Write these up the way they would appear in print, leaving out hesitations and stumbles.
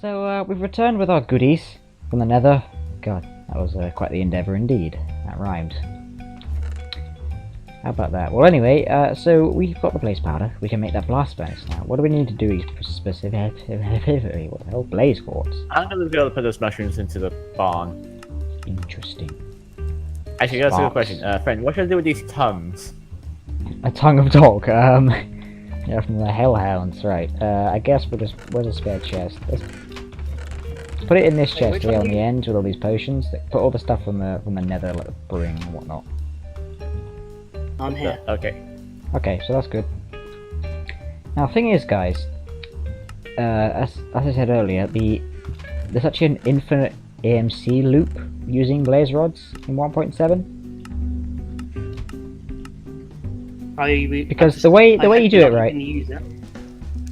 So we've returned with our goodies from the Nether. God, that was quite the endeavour indeed. That rhymed. How about that? Well, anyway, so we've got the blaze powder. We can make that blast furnace now. What do we need to do specifically? What the hell? Blaze quartz. I'm gonna be able to put those mushrooms into the barn. Interesting. Actually, that's a good question. Friend, what should I do with these tongues? A tongue of dog. Yeah, from the hellhounds, right? I guess we'll just. Where's a spare chest? Let's put it in this chest here on the end with all these potions. Put all the stuff from the Nether, like the brewing and whatnot. I'm here. Okay. Okay, so that's good. Now, the thing is, guys, as I said earlier, there's actually an infinite AMC loop using blaze rods in 1.7. Because the way you do it, right?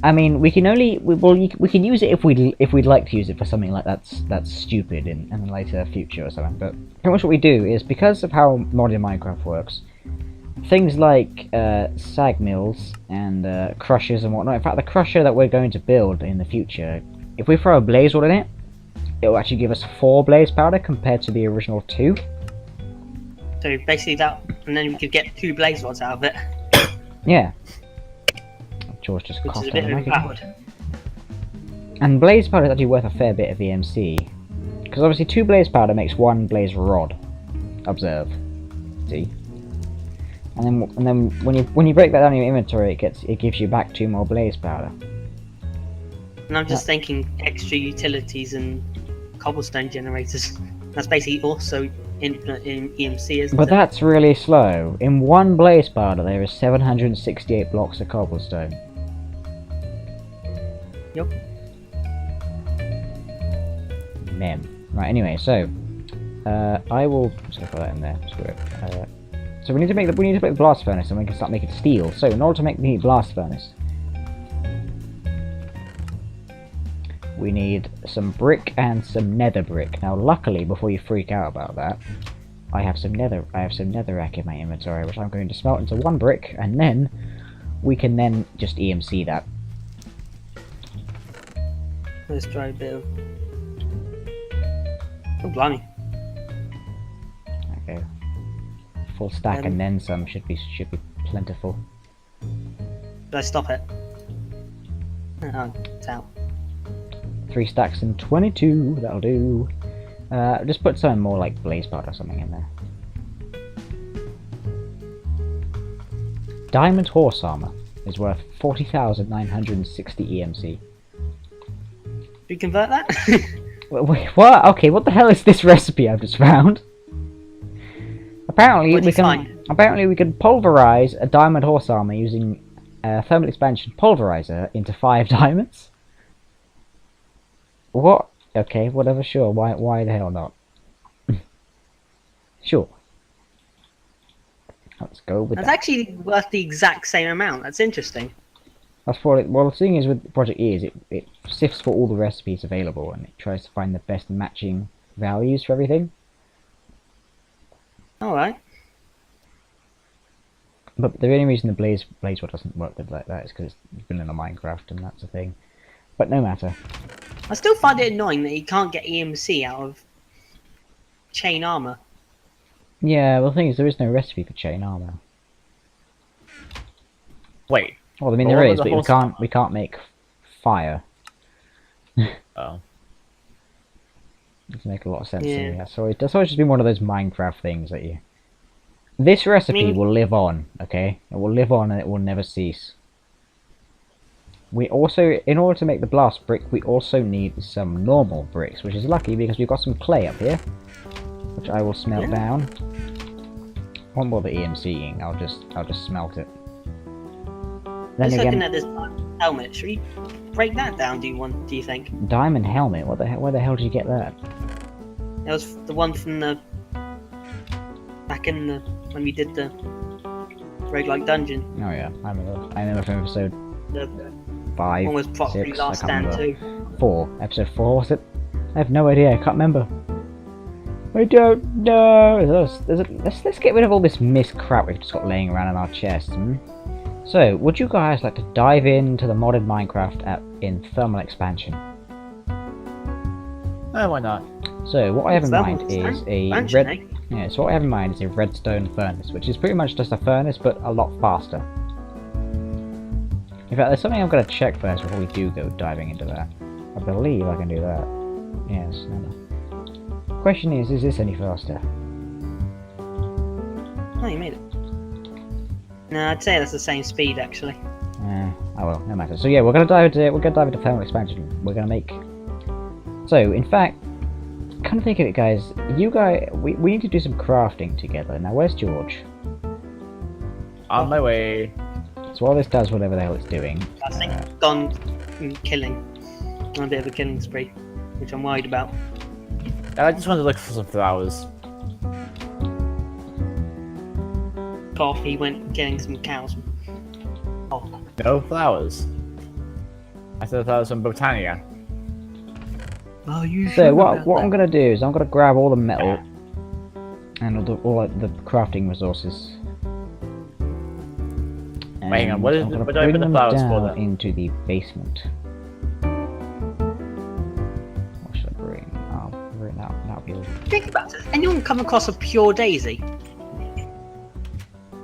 I mean, we can only we can use it if we'd like to use it for something like that's stupid in a later future or something. But pretty much what we do is, because of how modern Minecraft works, things like sag mills and crushers and whatnot. In fact, the crusher that we're going to build in the future, if we throw a blaze rod in it, it will actually give us 4 blaze powder compared to the original 2. So basically that, and then we could get 2 blaze rods out of it. Yeah. George just Which coughed is a bit on the microphone. overpowered. And blaze powder is actually worth a fair bit of EMC, because obviously 2 blaze powder makes 1 blaze rod. Observe. See. And then when you break that down in your inventory, it gives you back 2 more blaze powder. And I'm just thinking extra utilities and cobblestone generators. That's basically also infinite in EMC, isn't it? But that's really slow. In 1 blaze powder, there is 768 blocks of cobblestone. Yep. Man. Right. Anyway, so I will just put that in there. Screw it. So we need to make the blast furnace, and we can start making steel. So in order to make the blast furnace, we need some brick and some nether brick. Now, luckily, before you freak out about that, I have some netherrack in my inventory, which I'm going to smelt into 1 brick, and then we can then just EMC that. Let's try a bit of. Oh, blimey. Okay. Full stack and then some should be plentiful. Did I stop it? Oh, it's out. 3 stacks and 22. That'll do. Just put some more like blaze powder or something in there. Diamond horse armor is worth 40,960 EMC. We convert that? Wait, what? Okay, what the hell is this recipe I've just found? Apparently we can pulverize a diamond horse armor using thermal expansion pulverizer into 5 diamonds. What? Okay, whatever. Sure. Why the hell not? Sure. Let's go with that. That's actually worth the exact same amount. That's interesting. That's what it. Well, the thing is with Project E is it sifts for all the recipes available and it tries to find the best matching values for everything. Alright. But the only reason the blaze rod doesn't work with like that is because it's been in a Minecraft and that's the thing. But no matter. I still find it annoying that you can't get EMC out of chain armor. Yeah, well, the thing is there is no recipe for chain armor. Wait. Well, I mean there is, but we can't make fire. Oh. Doesn't make a lot of sense to Yeah. me. That's always just been one of those Minecraft things that you. This recipe will live on, okay? It will live on and it will never cease. We also, in order to make the blast brick, we also need some normal bricks, which is lucky because we've got some clay up here, which I will smelt down. I won't bother EMCing. I'll just smelt it. Then Just again, looking at this helmet, should we break that down? Do you think? diamond helmet. What the hell? Where the hell did you get that? That was the one from the back in the when we did the roguelike dungeon. Oh yeah, I remember from episode The 5, one was properly 6, last I can't stand remember. too. 4. Episode 4 was it? I have no idea. I can't remember. I don't know. Let's get rid of all this mist crap we've just got laying around in our chests. So, would you guys like to dive into the modded Minecraft in thermal expansion? Why not? So what I have in mind Thermal is a expansion, red. eh? Yeah, so what I have in mind is a redstone furnace, which is pretty much just a furnace, but a lot faster. In fact, there's something I'm going to check first before we do go diving into that. I believe I can do that. Yes, no. Question is this any faster? Oh, you made it. No, I'd say that's the same speed actually. Oh well, no matter. So yeah, we're gonna dive into thermal expansion. We're gonna make. So in fact, kind of think of it, guys. We need to do some crafting together. Now, where's George? On my way. So while this does whatever the hell it's doing. I think gone killing. On a bit of a killing spree, which I'm worried about. I just wanted to look for some flowers. Off, he went getting some cows. Oh, No flowers. I thought that was from Botania. oh you. So what I'm gonna do is I'm gonna grab all the metal and all the crafting resources. Wait, hang on, what And I'm do gonna I put bring the them flowers for down then? into the basement. What should I bring? I'll bring that. That'll be. Think about it. Anyone come across a pure daisy?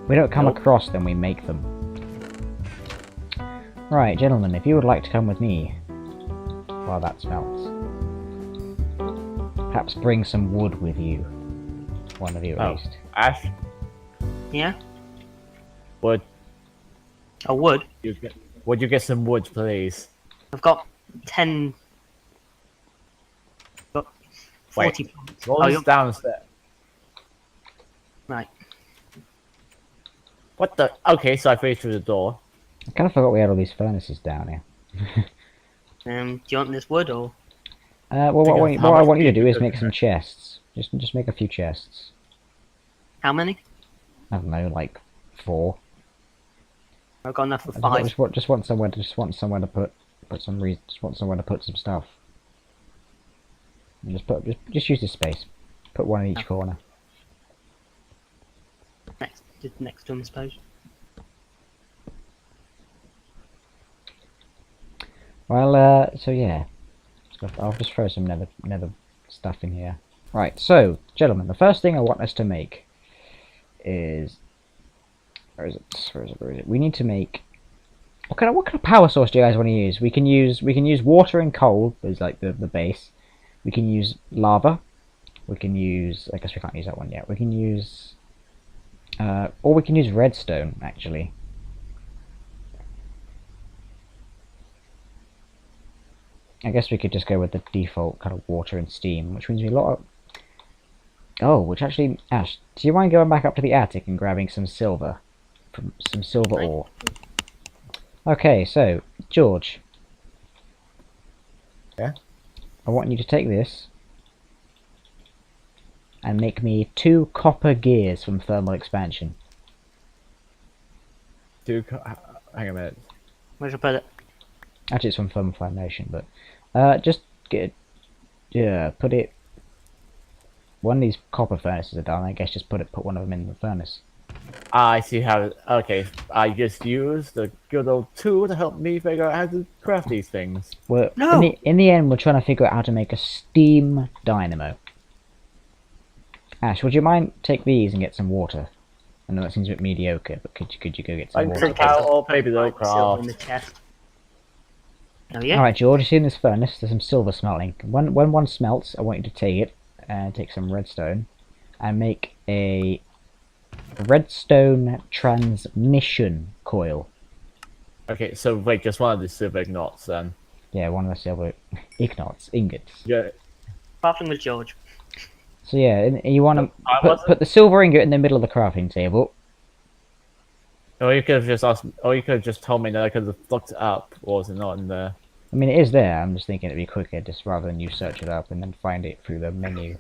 We don't come Nope. across them, we make them. Right, gentlemen, if you would like to come with me while that smelts, perhaps bring some wood with you. One of you at least. Ash, Yeah. would Would you get some wood, please? I've got 10. Got 40 points. Roll Oh, this you're downstairs. right. What the? Okay, so I faced through the door. I kind of forgot we had all these furnaces down here. Do you want this wood or? Well, what Think of how I much want you to wood do you is could make some chests. Just make a few chests. How many? I don't know, like 4. I've got enough for I 5. just want somewhere to put some stuff. And just use this space. Put one in each corner. Next to him, I suppose. Well, so yeah. I'll just throw some nether stuff in here. Right, so, gentlemen, the first thing I want us to make is... Where is it? We need to make... What kind of power source do you guys want to use? We can use water and coal as like the base. We can use lava. We can use... I guess we can't use that one yet. We can use... or we can use redstone, actually. I guess we could just go with the default kind of water and steam, which means we a lot of... Oh, which actually... Ash, do you mind going back up to the attic and grabbing some silver? Some silver ore. Okay, so, George. Yeah? I want you to take this and make me 2 copper gears from thermal expansion. Hang on a minute. Where should I put it? Actually, it's from thermal foundation, but just get put it. One of these copper furnaces are done. I guess just put one of them in the furnace. I see how. Okay, I just used the good old tool to help me figure out how to craft these things. Well, No! in the end, we're trying to figure out how to make a steam dynamo. Ash, would you mind take these and get some water? I know that seems a bit mediocre, but could you go get some water? Take out all maybe they'll Silver in the craft. chest. Oh yeah. Alright, George, you see in this furnace, there's some silver smelting. When one smelts, I want you to take it and take some redstone and make a redstone transmission coil. Okay, so wait, just one of the silver ignots then. Yeah, one of the silver ingots. Yeah. Crafting with George. So yeah, and you want I to wasn't- put the silver ingot in the middle of the crafting table. Or you could have just asked. Or you could have just told me that I could have looked it up, or was it not in there? I mean, it is there. I'm just thinking it'd be quicker, just rather than you search it up and then find it through the menu.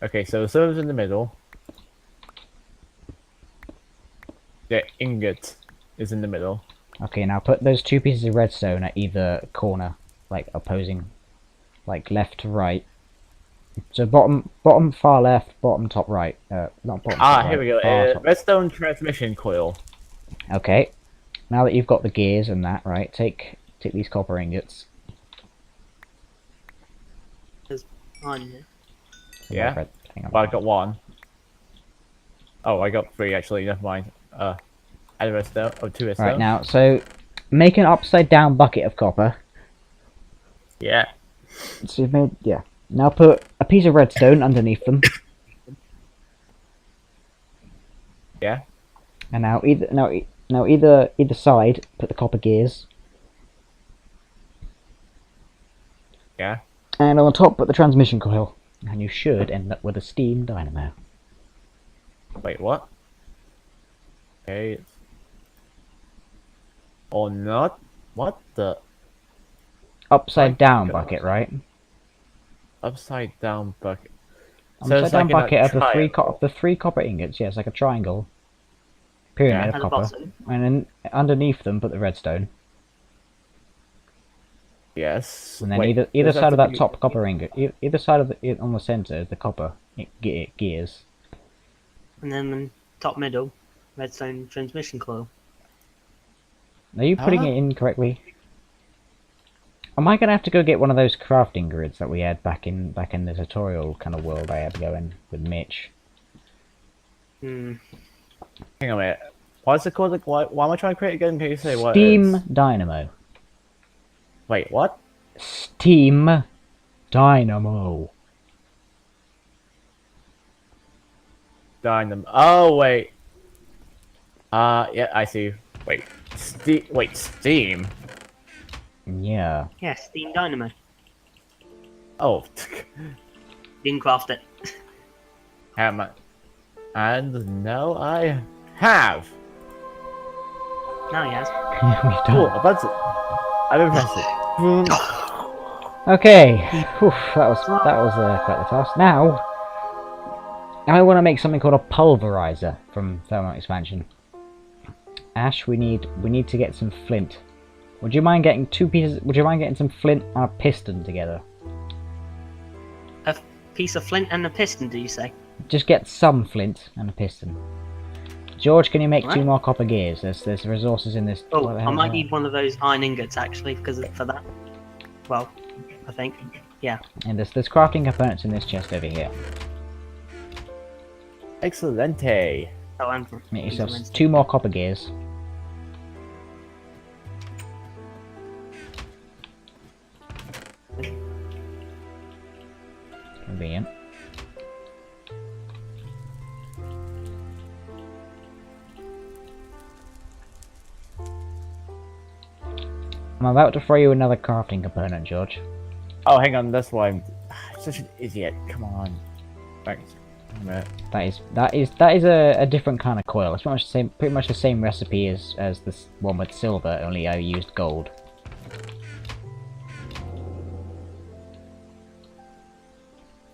Okay, so the silver's in the middle. The ingot is in the middle. Okay, now put those 2 pieces of redstone at either corner, like opposing, like left to right. So bottom far left, bottom top right. Not bottom. top Here right, we go. far top. Redstone transmission coil. Okay. Now that you've got the gears and that, right? Take these copper ingots iron here. Some Yeah. more red thing on Well, I it. got 1. Oh, I got 3 actually. Never mind. Add a redstone. Oh, 2 redstone. Right now, so make an upside down bucket of copper. Yeah. So you've made, yeah. Now put a piece of redstone underneath them, Yeah. and now either side put the copper gears, Yeah. and on the top put the transmission coil, and you should end up with a steam dynamo. Wait, what? Okay. Or not? What the? Upside My down God. bucket, right? Upside down bucket. So Upside it's down like in a bucket of triangle. the three copper ingots. Yes, like a triangle pyramid Yeah. of At the copper, bottom. and then underneath them put the redstone, Yes. and then Wait, either does side of have that to be- top copper ingot, either side of it on the center, the copper gears. And then in top middle, redstone transmission coil. Are you putting Huh? it in correctly? Am I gonna have to go get one of those crafting grids that we had back in the tutorial kind of world I had going with Mitch? Hmm. Hang on a minute. Why is it called? Like, why am I trying to create it again? Can you say what it Steam is? Dynamo. Wait, what? Steam Dynamo. Dynamo. Oh wait. Yeah, I see. Wait. Steam. Yeah. Yeah, steam dynamo. Oh. Didn't craft it. Hammer. And now I have. Now he has. Yeah, we've Cool. done. I'm impressive. Boom. Okay. Whew, that was quite the task. Now, I want to make something called a pulverizer from thermal expansion. Ash, we need to get some flint. Would you mind getting Would you mind getting some flint and a piston together? A piece of flint and a piston, do you say? Just get some flint and a piston. George, can you make Right. 2 more copper gears? There's resources in this. Oh, what the I hell might is need one of those iron ingots actually, for that. Well, I think. Yeah. that? And there's crafting components in this chest over here. Excelente. Oh, and Make yourselves 2 more copper gears. Convenient. I'm about to throw you another crafting component, George. Oh, hang on. That's why I'm such an idiot. Come on. Thanks. Hang on a minute. That is a different kind of coil. It's pretty much the same recipe as this one with silver, only I used gold.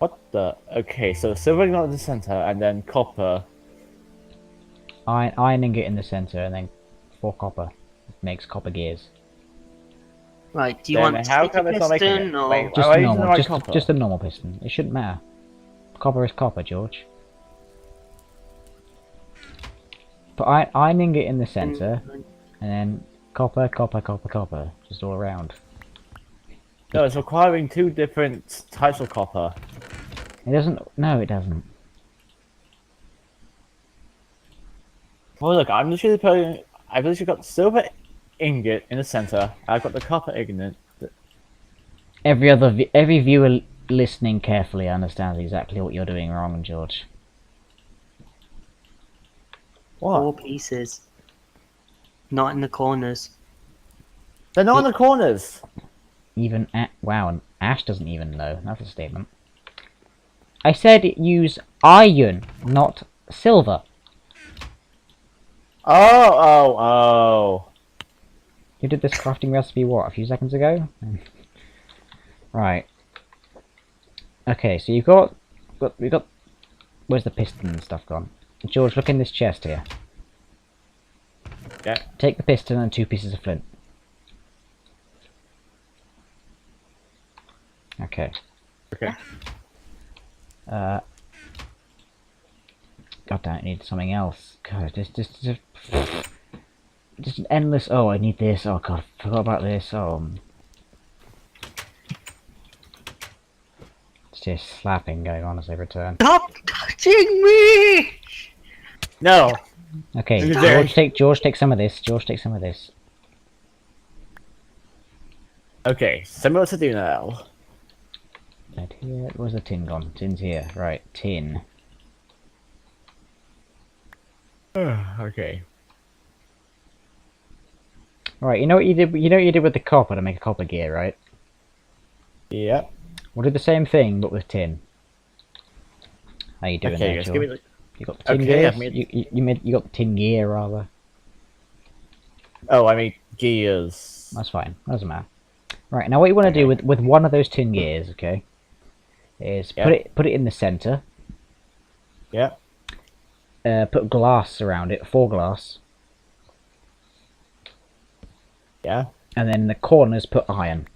What the? Okay, so silver ingot in the center, and then copper. Iron ingot in the center, and then 4 copper makes copper gears. Right, do you Then want how sticky come it's not making piston it? or... Wait, Just Am I using the normal, right copper? just a normal piston. It shouldn't matter. Copper is copper, George. Put iron ingot in the center, and then copper, just all around. No, it's requiring 2 different types of copper. It doesn't. No, it doesn't. Well, look, I'm literally putting. I've literally got silver ingot in the center. I've got the copper ingot. Every viewer listening carefully understands exactly what you're doing wrong, George. What? 4 pieces. Not in the corners. They're not in the corners. Wow, and Ash doesn't even know. That's a statement. I said use iron, not silver. Oh. You did this crafting recipe, what, a few seconds ago? Right. Okay, so we got... Where's the piston and stuff gone? George, look in this chest here. Yeah. Take the piston and 2 pieces of flint. Okay. Okay. God damn, I need something else. God, just an endless. Oh, I need this. Oh god, I forgot about this. Oh, it's this slapping going on as they return. Stop touching me! No. Okay, George, take some of this. George, take some of this. Okay, so what to do now? Right here. Where's the tin gone? Tin's here. Right, tin. Okay. Right, you know what you did? You know what you did with the copper to make a copper gear, right? Yep. We'll do the same thing, but with tin. How you doing Okay, there, just George? give me the... You got the tin Okay, gear? I've made- You got the tin gear rather. Oh, I mean gears. That's fine. Doesn't matter. Right, now what you want to do with one of those tin gears, okay, is put it in the center. Yep. Put glass around it, 4 glass. Yeah. And then in the corners put iron.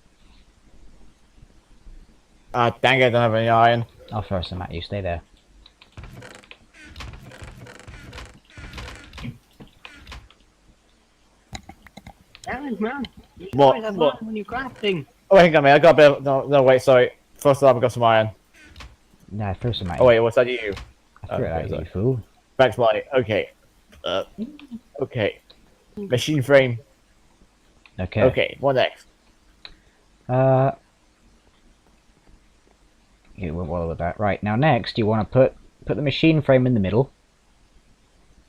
Ah, dang it, I don't have any iron. I'll throw some at you. Stay there. Damn, man. You What? always have What? iron when you're crafting. Oh, hang on, mate. I got a bit. No, wait. Sorry. First off, I got some iron. No, throw some at Oh you. wait, what's that? You? I threw it at you, you fool. Back to my. Okay. Okay. Machine frame. Okay. Okay. What next? You won't bother with that. Right, now next you want to put the machine frame in the middle.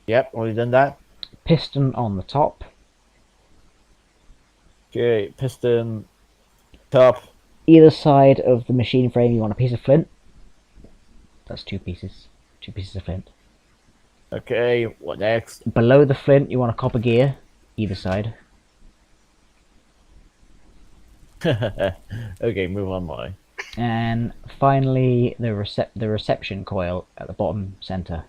Yep. Already done that. Piston on the top. Okay. Piston. Top. Either side of the machine frame you want a piece of flint. That's 2 pieces. 2 pieces of flint. Okay. What next? Below the flint you want a copper gear. Either side. Okay. Move on, my. And finally the reception coil at the bottom center.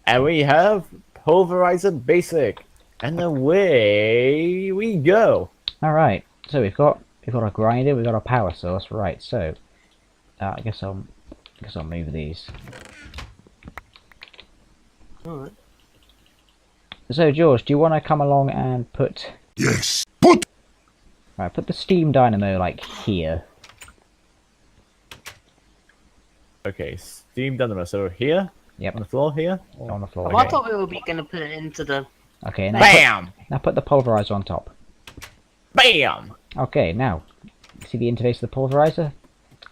And we have pulverizer basic, and away we go. All right. So we've got a grinder. We've got a power source. Right. So I guess I'll move these. Alright. So George, do you want to come along and put? Yes. Put. Right. Put the steam dynamo like here. Okay. Steam dynamo. So here. Yep. On the floor here. On the floor. Oh, I thought we were going to put it into the... Okay. Bam. Now put the pulverizer on top. Bam. Okay. Now, see the interface of the pulverizer?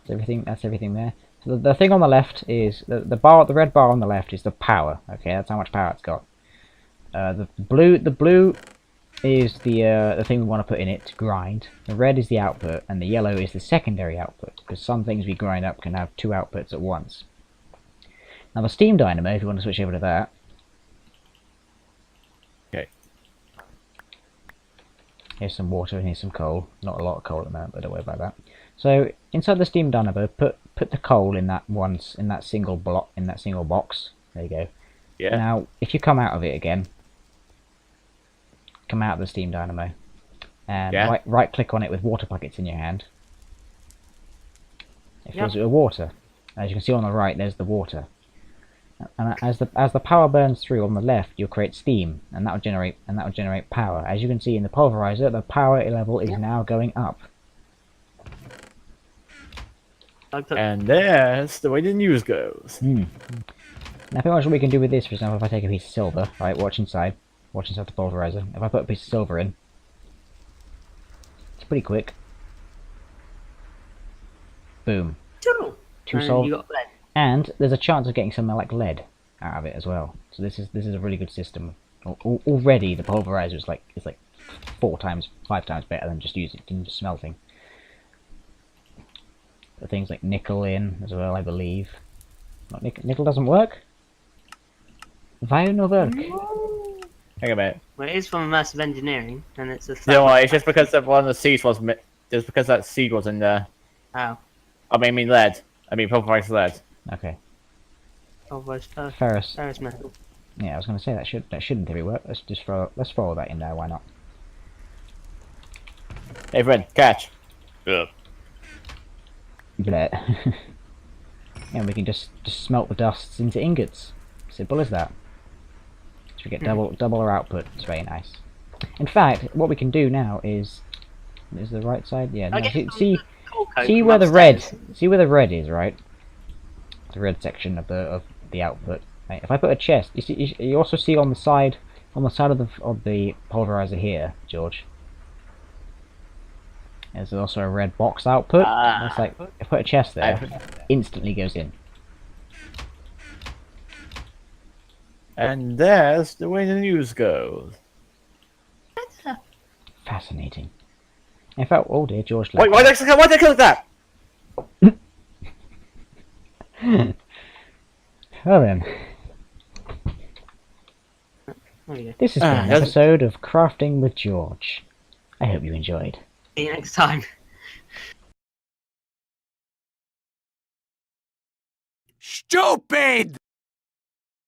That's everything there. So the thing on the left is the red bar on the left is the power. Okay, that's how much power it's got. The blue is the thing we want to put in it to grind. The red is the output, and the yellow is the secondary output. Because some things we grind up can have 2 outputs at once. Now the steam dynamo, if you want to switch over to that. Okay. Here's some water and here's some coal. Not a lot of coal at the moment, but don't worry about that. So inside the steam dynamo, put the coal in that single box. There you go. Yeah. Now, if you come out of it again, come out of the steam dynamo, and right click on it with water buckets in your hand. It fills it with water. As you can see on the right, there's the water. And as the power burns through on the left, you'll create steam, and that will generate power. As you can see in the pulverizer, the power level is now going up. And that's the way the news goes. Now, pretty much what we can do with this, for example, if I take a piece of silver, right, watch inside the pulverizer. If I put a piece of silver in, it's pretty quick. Boom. 2 solve. You got lead. And there's a chance of getting something like lead out of it as well. So this is a really good system. Already the pulverizer is like 5 times better than just smelting. Put things like nickel in as well, I believe. Not nickel doesn't work. Why no work? Hang on a minute. Well, it is from Immersive Engineering, and it's a... You know what? It's just because one of the seeds was just because that seed was in there. Oh. I mean lead. I mean pulverized lead. Okay. Ferrous Ferrous. metal. Yeah, I was going to say that should in theory work. Let's throw that in there. Why not? Hey friend, catch. Bleh. And we can just smelt the dusts into ingots. Simple as that. So we get double our output. It's very nice. In fact, what we can do now is the right side. Yeah. No, see. code see from where upstairs. the red is, right? The red section of the output. Right, if I put a chest, you also see on the side of the pulverizer here, George. There's also a red box output. That's like if I put a chest there, instantly goes in. And that's the way the news goes. Fascinating. In fact, oh dear, George. Wait, why did I click that? Well then, Oh, yeah. this has been an episode of Crafting with George. I hope you enjoyed. See you next time. Stupid!